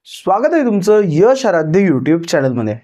स्वागत आहे तुमचं यश आराध्य यूट्यूब चॅनलमध्ये।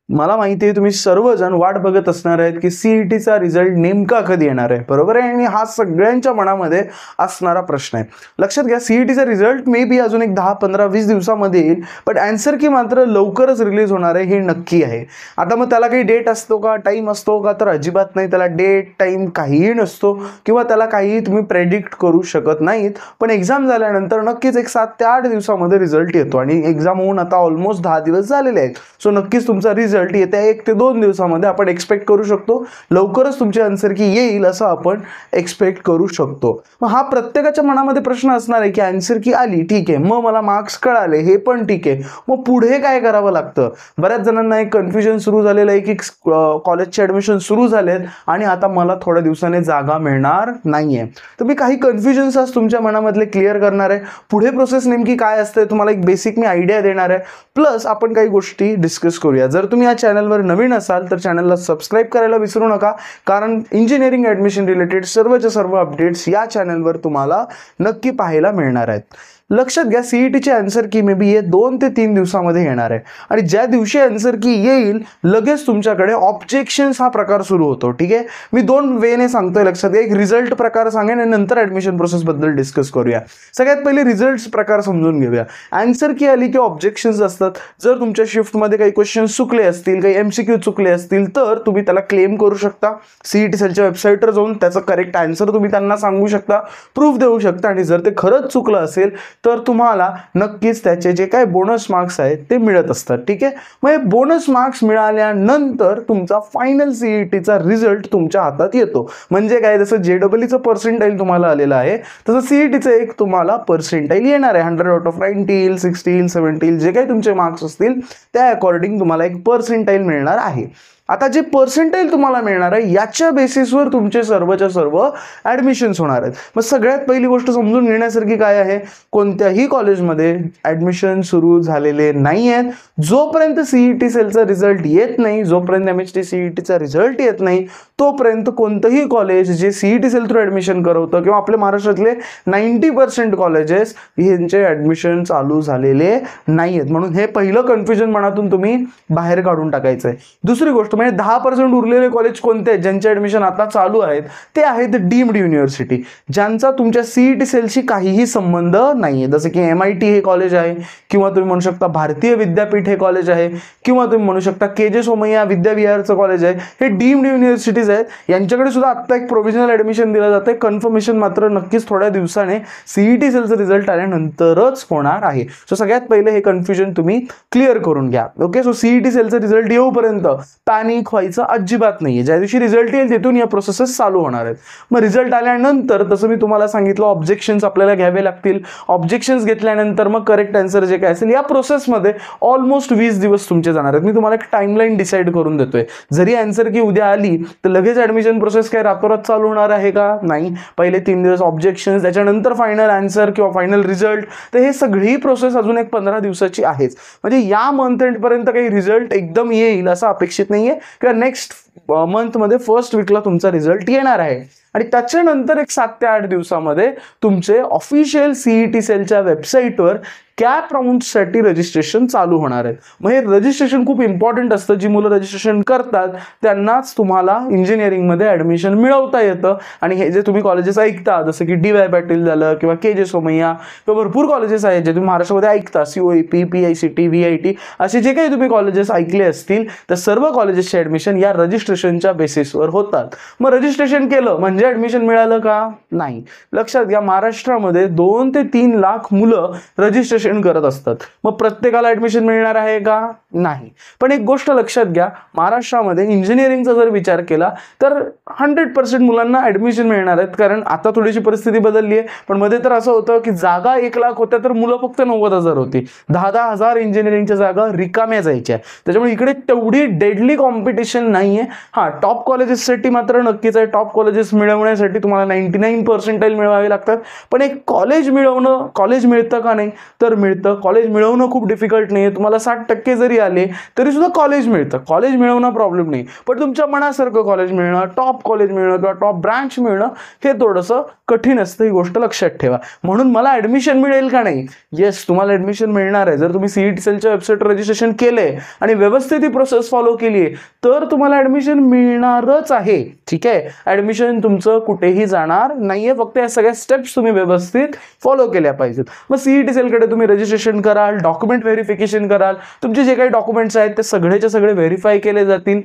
मला माहिती आहे तुम्ही सर्वजण वाट बघत असणार आहेत की सीईटीचा रिझल्ट नेमका कधी येणार आहे, बरोबर आहे। आणि हा सगळ्यांच्या मनामध्ये असणारा प्रश्न आहे। लक्षात घ्या, सीईटीचा रिझल्ट मे बी अजून एक 10, 15, 20 दिवसामध्ये येईल, पण आन्सर की मात्र लवकरच रिलीज होणार आहे हे नक्की आहे। आता मग त्याला काही डेट असतो का, टाइम असतो का, तर अजिबात नाही। त्याला डेट टाइम काहीही नसतो किंवा त्याला काहीही तुम्ही प्रेडिक्ट करू शकत नाहीत। पण एक्झाम झाल्यानंतर नक्कीच एक 7 ते 8 दिवसामध्ये रिझल्ट येतो आणि एक्झाम होऊन आता ऑलमोस्ट 10 दिवस झालेले आहेत। सो नक्कीच तुमचा रिझल्ट येत्या 1 ते 2 दिवसामध्ये आपण एक्सपेक्ट करू शकतो। लवकरच तुमची आन्सर की येईल असं आपण एक्सपेक्ट करू शकतो। मग हा प्रत्येकाच्या मनामध्ये प्रश्न असणार आहे की आन्सर की आली, ठीक आहे, मग मला मार्क्स कळाले, हे पण ठीक आहे, मग पुढे काय करावं लागतं। बऱ्याच जणांना एक कन्फ्युजन सुरू झालेलं आहे की कॉलेजचे ॲडमिशन सुरू झालेत आणि आता मला थोड्या दिवसाने जागा मिळणार नाहीये। तर मी काही कन्फ्युजन्स आज तुमच्या मनामधले क्लिअर करणार आहे। पुढे प्रोसेस नेमकी काय असते तुम्हाला एक बेसिक मी आयडिया देणार आहे, प्लस आपण काही गोष्टी डिस्कस करूया। जर तुम्ही या चॅनलवर नवीन असाल तर चॅनलला सबस्क्राइब करायला विसरू नका, कारण इंजिनिअरिंग ॲडमिशन रिलेटेड सर्वच्या सर्व अपडेट्स या चॅनलवर तुम्हाला नक्की पाहायला मिळणार आहेत। लक्षात घ्या, सीईटीचे आन्सर की मे बी 2 ते 3 दिवसामध्ये येणार आहे आणि ज्या दिवशी आन्सर की येईल लगेच तुमच्याकडे ऑब्जेक्शन्स हा प्रकार सुरू होतो। ठीक आहे, मी 2 वेने सांगतोय। लक्षात घ्या, एक रिझल्ट प्रकार सांगेन आणि नंतर ॲडमिशन प्रोसेस बद्दल डिस्कस करूया। सगळ्यात पहिले रिझल्ट्स प्रकार समजून घेऊया। आन्सर की आली की ऑब्जेक्शन्स असतात। जर तुमच्या शिफ्टमध्ये काही क्वेश्चन चुकले असतील, काही एमसीक्यू चुकले असतील, तर तुम्ही त्याला क्लेम करू शकता। सीईटी सेलच्या वेबसाईटवर जाऊन त्याचं करेक्ट आन्सर तुम्ही त्यांना सांगू शकता, प्रूफ देऊ शकता आणि जर ते खरंच चुकलं असेल तर तुम्हाला नक्कीच त्याचे जे काही बोनस मार्क्स आहेत ते मिळत असतात। ठीक आहे, मग हे बोनस मार्क्स मिळाल्यानंतर तुमचा फायनल सीईटीचा रिझल्ट तुमच्या हातात येतो। म्हणजे काय, जसं जेडब्ल्यूचं पर्सेंटाईल तुम्हाला आलेलं आहे तसं सीईटीचं एक तुम्हाला पर्सेंटाईल येणार आहे। 100 आउट ऑफ 90, 60, 70 जे काही तुमचे मार्क्स असतील त्या अकॉर्डिंग तुम्हाला एक पर्सेंटाईल मिळणार आहे। आता जे पर्सेंटाईल तुम्हाला मिळणार आहे याच्या बेसिसवर तुमचे सर्वच्या सर्व ॲडमिशन्स होणार आहेत। मग सगळ्यात पहिली गोष्ट समजून घेण्यासारखी काय आहे, कोणत्याही कॉलेजमध्ये ॲडमिशन सुरू झालेले नाही आहेत। जोपर्यंत सीईटी सेलचा रिझल्ट येत नाही, जोपर्यंत MHT सीईटीचा रिझल्ट येत नाही, तोपर्यंत कोणतंही कॉलेज जे सीईटी सेल थ्रू ॲडमिशन करवतं किंवा आपल्या महाराष्ट्रातले 90% कॉलेजेस यांचे ॲडमिशन चालू झालेले नाही आहेत। म्हणून हे पहिलं कन्फ्युजन मनातून तुम्ही बाहेर काढून टाकायचं आहे। दुसरी गोष्ट म्हणजे 10% उरलेले कॉलेज कोणते आहेत ज्यांचे ॲडमिशन आता चालू आहेत, ते आहेत डीम्ड युनिव्हर्सिटी, ज्यांचा तुमच्या सीईटी सेलशी काहीही संबंध नाही आहे। जसं की MIT हे कॉलेज आहे, किंवा तुम्ही म्हणू शकता भारतीय विद्यापीठ हे कॉलेज आहे, किंवा तुम्ही म्हणू शकता KJ सोमय्या विद्याविहारचं कॉलेज आहे। हे डीम्ड युनिव्हर्सिटीज आहेत, यांच्याकडे सुद्धा आत्ता एक प्रोव्हिजनल ॲडमिशन दिलं जातं। कन्फर्मेशन मात्र नक्कीच थोड्या दिवसाने सीईटी सेलचं रिझल्ट आल्यानंतरच होणार आहे। सो सगळ्यात पहिले हे कन्फ्युजन तुम्ही क्लिअर करून घ्या। ओके, सो सीईटी सेलचं रिझल्ट येऊपर्यंत पॅनिक व्हायचं अजिबात नाहीये। ज्या दिवशी रिझल्ट येईल तिथून या प्रोसेसेस चालू होणार आहेत। मग रिझल्ट आल्यानंतर तसं मी तुम्हाला सांगितलं ऑब्जेक्शन्स आपल्याला घ्यावे लागतील। ऑब्जेक्शन्स घेतल्यानंतर मग करेक्ट आन्सर जे काय असेल, या प्रोसेसमध्ये ऑलमोस्ट 20 दिवस तुमचे जाणार आहेत। मी तुम्हाला एक टाइमलाईन डिसाईड करून देतोय। जरी आन्सर की उद्या आली तर लगेच ॲडमिशन प्रोसेस काय रातोरात चालू होणार आहे का? नाही, पहिले 3 दिवस ऑब्जेक्शन्स, त्याच्यानंतर फायनल आन्सर किंवा फायनल रिझल्ट। तर हे सगळी प्रोसेस अजून एक 15 दिवसाची आहेच। म्हणजे या मंथ एंड पर्यंत काही रिझल्ट एकदम येईल असं अपेक्षित नाहीये, किंवा नेक्स्ट मंथमध्ये फर्स्ट वीकला तुमचा रिझल्ट येणार आहे। आणि त्याच्यानंतर एक 7 ते 8 दिवसामध्ये तुमचे ऑफिशियल सीईटी सेलच्या वेबसाईटवर कॅप राऊंडसाठी रजिस्ट्रेशन चालू होणार आहे। मग हे रजिस्ट्रेशन खूप इम्पॉर्टंट असतं। जी मुलं रजिस्ट्रेशन करतात त्यांनाच तुम्हाला इंजिनिअरिंगमध्ये ॲडमिशन मिळवता येतं। आणि हे जे तुम्ही कॉलेजेस ऐकता, जसं की DY पाटील झालं किंवा KJ सोमय्या किंवा भरपूर कॉलेजेस आहेत जे तुम्ही महाराष्ट्रामध्ये ऐकता, COEP, PICT, VIT असे जे काही तुम्ही कॉलेजेस ऐकले असतील, तर सर्व कॉलेजेसचे ॲडमिशन या रजिस्ट्रेशनच्या बेसिसवर होतात। मग रजिस्ट्रेशन केलं म्हणजे ॲडमिशन मिळालं का? नाही। लक्षात घ्या, महाराष्ट्रामध्ये 2 ते 3 लाख मुलं रजिस्ट्रेशन करत असतात। मग प्रत्येकाला ॲडमिशन मिळणार आहे का? नाही। पण एक गोष्ट लक्षात घ्या, महाराष्ट्रामध्ये इंजिनिअरिंगचा जर विचार केला तर 100% मुलांना ॲडमिशन मिळणार आहेत। कारण आता थोडीशी परिस्थिती बदलली आहे, पण मध्ये तर असं होतं की जागा 1 लाख होत्या तर मुलं फक्त 90,000 होती। 10-10 हजार इंजिनिअरिंगच्या जागा रिकाम्या जायच्या। त्याच्यामुळे इकडे तेवढी डेडली कॉम्पिटिशन नाहीये। हां, टॉप कॉलेजेससाठी मात्र नक्कीच आहे। टॉप कॉलेजेस मिळवण्यासाठी तुम्हाला 99% मिळवावे लागतात। पण एक कॉलेज मिळतं का नाही, तर मिळतं, कॉलेज मिळवणं खूप डिफिकल्ट नाही आहे, तुम्हाला 60% जरी आले तरी सुद्धा कॉलेज मिळतं, कॉलेज मिळवणं प्रॉब्लेम नाही. पण तुमच्या मनासारखं कॉलेज मिळणं, टॉप कॉलेज मिळणं किंवा टॉप ब्रँच मिळणं हे थोडंसं कठीण असतं, ही गोष्ट लक्षात ठेवा. म्हणून मला ॲडमिशन मिळेल का नाही? येस, तुम्हाला ॲडमिशन मिळणार आहे. जर तुम्ही CET सेलच्या वेबसाईटवर रजिस्ट्रेशन केलंय आणि व्यवस्थित ही प्रोसेस फॉलो केली आहे तर तुम्हाला ॲडमिशन मिळणारच आहे. ठीक आहे, ॲडमिशन तुमचं कुठेही जाणार नाहीये, फक्त या सगळ्या स्टेप्स तुम्ही व्यवस्थित फॉलो केल्या पाहिजेत. मग CET सेलकडे तुम्ही रजिस्ट्रेशन कराल, डॉक्युमेंट व्हेरिफिकेशन कराल, तुमचे जे काही डॉक्युमेंट्स आहेत ते सगळेचे सगळे व्हेरीफाय केले जातील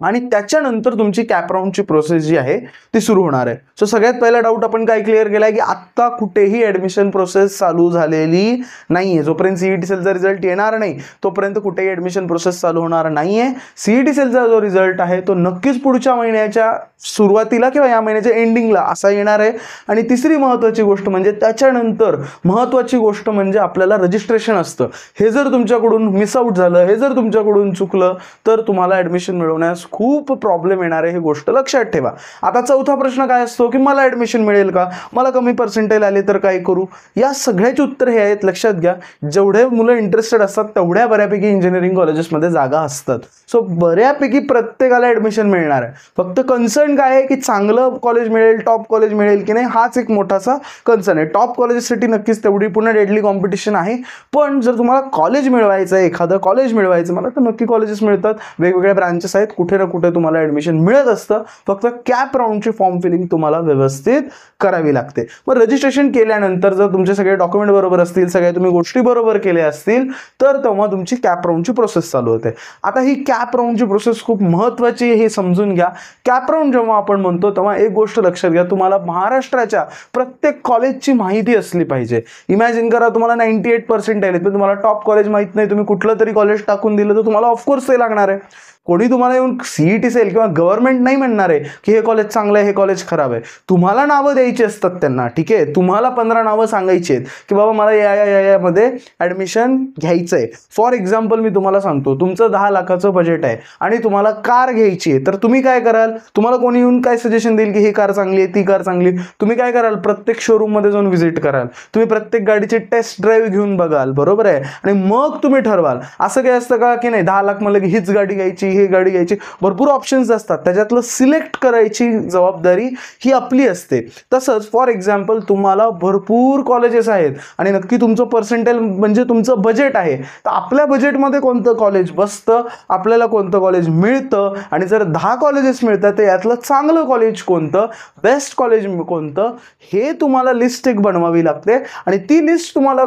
आणि त्याच्यानंतर तुमची कॅप राऊंडची प्रोसेस जी आहे ती सुरू होणार आहे. सो सगळ्यात पहिला डाऊट आपण काय क्लिअर केलाय की आत्ता कुठेही ॲडमिशन प्रोसेस चालू झालेली नाहीये. जोपर्यंत CET सेलचा रिझल्ट येणार नाही तोपर्यंत कुठेही ॲडमिशन प्रोसेस चालू होणार नाहीये. CET सेलचा जो रिझल्ट आहे तो नक्कीच पुढच्या महिन्याच्या सुरुवातीला किंवा या महिन्याच्या एंडिंगला असा येणार आहे. आणि तिसरी महत्त्वाची गोष्ट म्हणजे त्याच्यानंतर महत्त्वाची गोष्ट म्हणजे आपल्याला रजिस्ट्रेशन असतं. हे जर तुमच्याकडून मिस आउट झालं, हे जर तुमच्याकडून चुकलं तर तुम्हाला ॲडमिशन मिळवण्यास खूप प्रॉब्लेम येणार आहे, ही गोष्ट लक्षात ठेवा. आता चौथा प्रश्न काय असतो की मला ॲडमिशन मिळेल का, मला कमी पर्सेंटेज आले तर काय करू? या सगळ्याची उत्तर हे आहेत. लक्षात घ्या, जेवढे मुलं इंटरेस्टेड असतात तेवढ्या बऱ्यापैकी इंजिनिअरिंग कॉलेजेसमध्ये जागा असतात. सो बऱ्यापैकी प्रत्येकाला ॲडमिशन मिळणार आहे. फक्त कन्सर्न काय आहे की चांगलं कॉलेज मिळेल, टॉप कॉलेज मिळेल की नाही, हाच एक मोठासा कन्सर्न आहे. टॉप कॉलेजेससाठी नक्कीच तेवढी पुन्हा डेडली कॉम्पिटिशन आहे. पण जर तुम्हाला कॉलेज मिळवायचं आहे, एखादं कॉलेज मिळवायचं मला, तर नक्की कॉलेजेस मिळतात, वेगवेगळ्या ब्रांचेस आहेत, कुठे ना कुठे तुम्हाला ॲडमिशन मिळत असतं. फक्त कॅप राऊंडची फॉर्म फिलिंग तुम्हाला व्यवस्थित करावी लागते. मग रजिस्ट्रेशन केल्यानंतर जर तुमचे सगळे डॉक्युमेंट बरोबर असतील, सगळ्या तुम्ही गोष्टी बरोबर केल्या असतील तर तेव्हा तुमची कॅप राऊंडची प्रोसेस चालू होते. आता ही कॅप राऊंडची प्रोसेस खूप महत्त्वाची आहे, हे समजून घ्या. कॅप राऊंड जेव्हा आपण म्हणतो तेव्हा एक गोष्ट लक्षात घ्या, तुम्हाला महाराष्ट्राच्या प्रत्येक कॉलेजची माहिती असली पाहिजे. इमॅजिन करा तुम्हाला 98% आले पण तुम्हाला टॉप कॉलेज माहित नाही, तुम्ही कुठलं तरी कॉलेज टाकून दिलं तर तुम्हाला ऑफकोर्स ते लागणार आहे. कोणी तुम्हाला येऊन CET सेल किंवा गव्हर्नमेंट नाही म्हणणार आहे की हे कॉलेज चांगलं आहे, हे कॉलेज खराब आहे. तुम्हाला नावं द्यायची असतात त्यांना. ठीक आहे, तुम्हाला 15 नावं सांगायची आहेत की बाबा मला यामध्ये ॲडमिशन घ्यायचं आहे. फॉर एक्झाम्पल मी तुम्हाला सांगतो, तुमचं 10 लाखाचं बजेट आहे आणि तुम्हाला कार घ्यायची आहे, तर तुम्ही काय कराल? तुम्हाला कोणी येऊन काय सजेशन देईल की ही कार चांगली आहे, ती कार चांगली? तुम्ही काय कराल? प्रत्येक शोरूममध्ये जाऊन व्हिजिट कराल, तुम्ही प्रत्येक गाडीची टेस्ट ड्राईव्ह घेऊन बघाल, बरोबर आहे, आणि मग तुम्ही ठरवाल. असं काय असतं का की नाही 10 लाख म्हणलं की हीच गाडी घ्यायची, ही गाडी घ्यायची? भरपूर ऑप्शन्स असतात, त्याच्यातलं सिलेक्ट करायची जबाबदारी ही आपली असते. तसंच फॉर एक्झाम्पल तुम्हाला भरपूर कॉलेजेस आहेत आणि नक्की तुमचं पर्सेंटेज म्हणजे तुमचं बजेट आहे, तर आपल्या बजेटमध्ये कोणतं कॉलेज बसतं, आपल्याला कोणतं कॉलेज मिळतं, आणि जर 10 कॉलेजेस मिळतात तर यातलं चांगलं कॉलेज कोणतं, बेस्ट कॉलेज कोणतं, हे तुम्हाला लिस्ट एक बनवावी लागते आणि ती लिस्ट तुम्हाला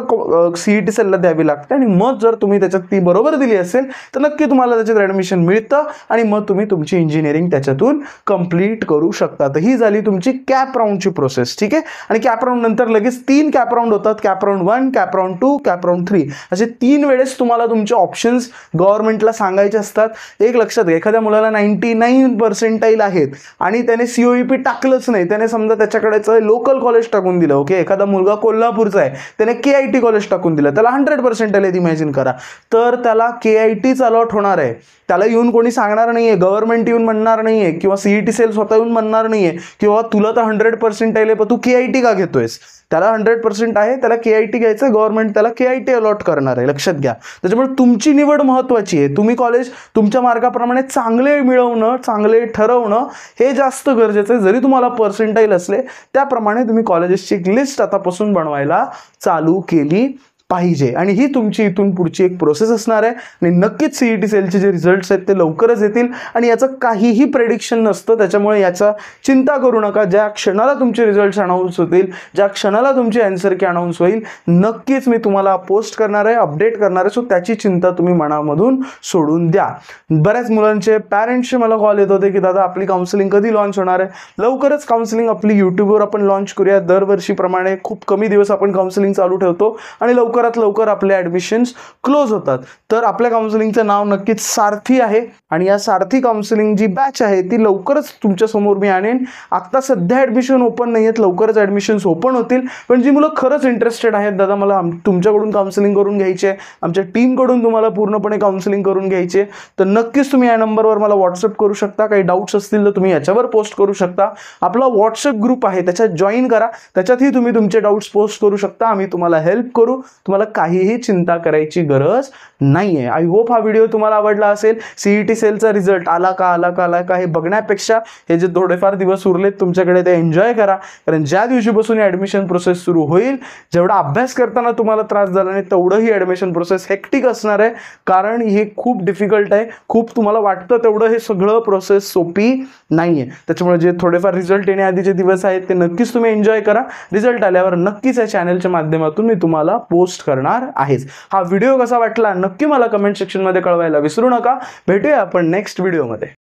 CET सेलला द्यावी लागते. आणि मग जर तुम्ही त्याच्यात ती बरोबर दिली असेल तर नक्की तुम्हाला त्याच्यात ॲडमिशन मिळतं आणि मग तुम्ही तुमची इंजिनिअरिंग त्याच्यातून कंप्लीट करू शकता. तर ही झाली तुमची कॅप राऊंडची प्रोसेस. ठीक आहे, आणि कॅप राऊंड नंतर लगेच 3 कॅप राऊंड होतात. Cap round 1, cap round 2, cap round 3 असे 3 वेळेस तुम्हाला तुमचे ऑप्शन्स गव्हर्नमेंटला सांगायचे असतात. एक लक्षात घ्या, एखाद्या मुलाला 99% आहेत आणि त्याने COEP टाकलंच नाही, त्याने समजा त्याच्याकडे लोकल कॉलेज टाकून दिलं. ओके, एखादा मुलगा कोल्हापूरचा आहे, त्याने KIT कॉलेज टाकून दिलं, त्याला 100% आले, इमॅजिन करा, तर त्याला KITच अलॉट होणार आहे. त्याला येऊन कोणी सांगणार नाहीये, गव्हर्नमेंट येऊन म्हणणार नाहीये किंवा CET सेल स्वतः येऊन म्हणणार नाहीये किंवा तुला तर 100% आले पण तू KIT का घेतोयस? त्याला 100% आहे, त्याला KIT घ्यायचं, गव्हर्नमेंट त्याला KIT अलॉट करणार आहे. लक्षात घ्या, त्याच्यामुळे तुमची निवड महत्त्वाची आहे. तुम्ही कॉलेज तुमच्या मार्काप्रमाणे चांगले मिळवणं, चांगले ठरवणं हे जास्त गरजेचं आहे. जरी तुम्हाला पर्सेंटाईल असले त्याप्रमाणे तुम्ही कॉलेजेसची एक लिस्ट आतापासून बनवायला चालू केली पाहिजे. आणि ही तुमची इथून पुढची एक प्रोसेस असणार आहे. आणि नक्कीच CET सेलचे जे रिझल्ट्स आहेत ते लवकरच येतील आणि याचं काहीही प्रेडिक्शन नसतं, त्याच्यामुळे याचा चिंता करू नका. ज्या क्षणाला तुमचे रिझल्ट्स अनाऊन्स होतील, ज्या क्षणाला तुमची आन्सर की अनाऊन्स होईल, नक्कीच मी तुम्हाला पोस्ट करणार आहे, अपडेट करणार आहे. सो त्याची चिंता तुम्ही मनामधून सोडून द्या. बऱ्याच मुलांचे पॅरेंट्सचे मला कॉल येत होते की दादा आपली काउन्सिलिंग कधी लॉन्च होणार आहे? लवकरच काउन्सिलिंग आपली यूट्यूबवर आपण लॉन्च करूया. दरवर्षीप्रमाणे खूप कमी दिवस आपण काउन्सिलिंग चालू ठेवतो आणि लवकरात लवकर आपले ॲडमिशन्स क्लोज होतात. तर आपल्या काउन्सिलिंगचं नाव नक्कीच सारथी आहे आणि या सारथी काउन्सिलिंग जी बॅच आहे ती लवकरच तुमच्या समोर मी आणेन. आत्ता सध्या ॲडमिशन ओपन नाही आहेत, लवकरच ॲडमिशन्स ओपन होतील. पण जी मुलं खरंच इंटरेस्टेड आहेत, दादा मला तुमच्याकडून काउन्सिलिंग करून घ्यायचे आहे, आमच्या टीमकडून तुम्हाला पूर्णपणे काउन्सिलिंग करून घ्यायचे, तर नक्कीच तुम्ही या नंबरवर मला व्हॉट्सअप करू शकता. काही डाऊट्स असतील तर तुम्ही याच्यावर पोस्ट करू शकता. आपला व्हॉट्सअप ग्रुप आहे त्याच्यात जॉईन करा, त्याच्यातही तुम्ही तुमचे डाऊट्स पोस्ट करू शकता. आम्ही तुम्हाला हेल्प करू. तुम्हाला काहीही चिंता करायची गरज नाही आहे. आय होप हा व्हिडिओ तुम्हाला आवडला असेल. CET सेलचा रिझल्ट आला का हे बघण्यापेक्षा हे जे थोडेफार दिवस उरलेत तुमच्याकडे ते एन्जॉय करा, कारण ज्या दिवशीपासून ॲडमिशन प्रोसेस सुरू होईल, जेवढा अभ्यास करताना तुम्हाला त्रास झाला नाही तेवढं ही ॲडमिशन प्रोसेस हेक्टिक असणार आहे, कारण हे खूप डिफिकल्ट आहे. खूप तुम्हाला वाटतं तेवढं हे सगळं प्रोसेस सोपी नाही आहे. त्याच्यामुळे जे थोडेफार रिझल्ट येण्याआधीचे दिवस आहेत ते नक्कीच तुम्ही एन्जॉय करा. रिझल्ट आल्यावर नक्कीच या चॅनलच्या माध्यमातून मी तुम्हाला पोस्ट करणार आहेच. हा व्हिडिओ कसा वाटला नक्की मला कमेंट सेक्शनमध्ये कळवायला विसरू नका. भेटूया आपण नेक्स्ट व्हिडिओमध्ये.